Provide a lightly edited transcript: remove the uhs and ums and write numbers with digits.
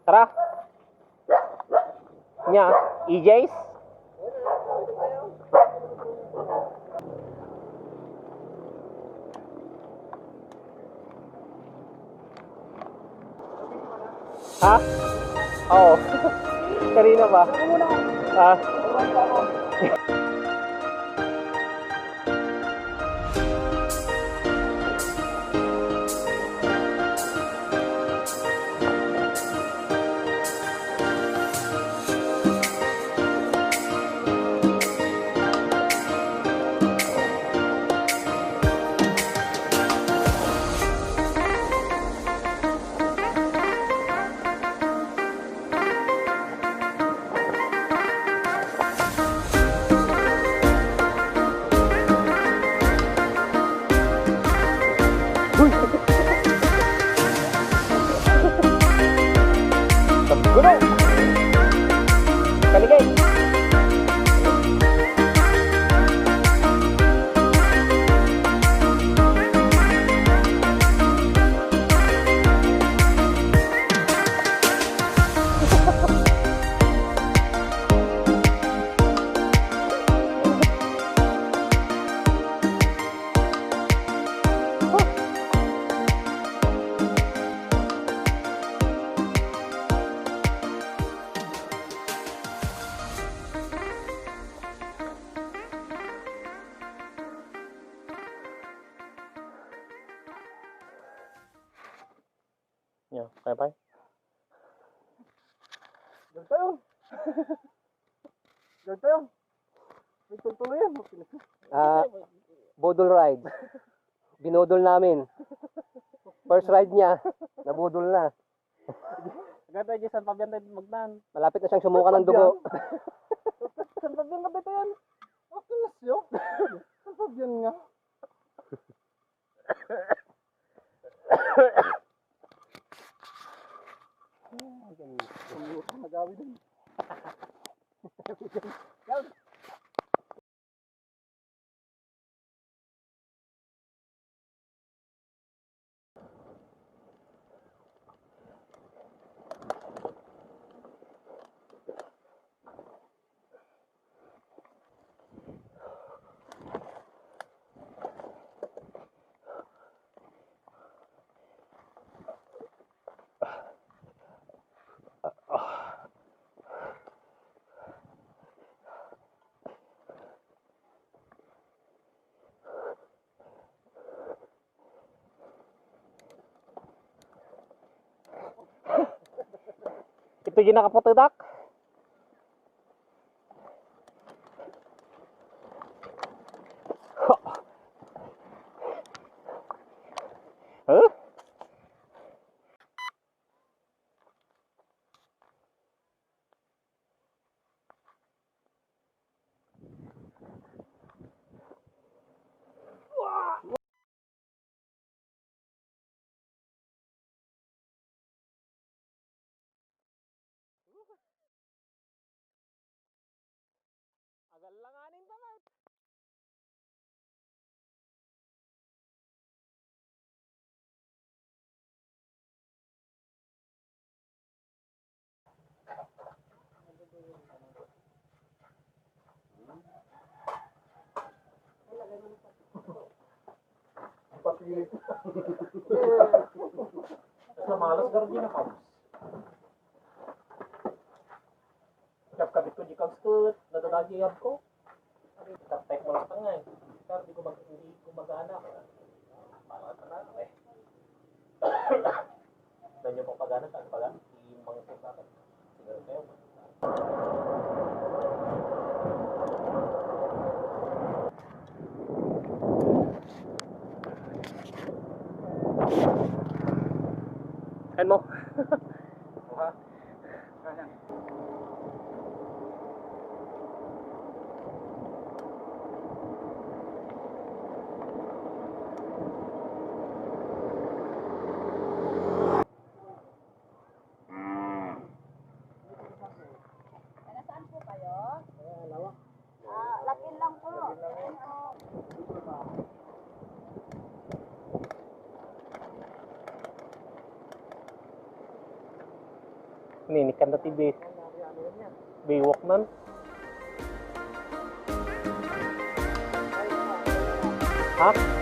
Tara. Nya, EJs. Ha? Oo. Kanina ba? Ha? Gulo! Kaligay! Yo, kaya pa? Diyan tayo. Diyan tayo. May tuloy yan. Bodol ride. Binodol namin. First ride niya, nabudol na. Agad tayo dyan, San Fabian tayo magnan. Malapit na siyang sumuka ng dugo. San Fabian ka ba ito yan? Okay na siyo. San Fabian nga. Nagawi din. Ito yung nakaputudak. Huh? Agal langanin banget. Papilit. Sa malas gardi na kamus. Kapit ko di kagstut, nadadagiyab ko. Tapek mo lang tangay. Pero hindi ko mag-anak. Parang tanang eh. Ganyan pong pag-anak, saan pag-anak? Yung mga pagkakat. Siguro kayo. Kan mo? Oha. Kaya. Nasaan po kayo? Lakin lang po. Ninikan na tibi. Biwok man. Ha?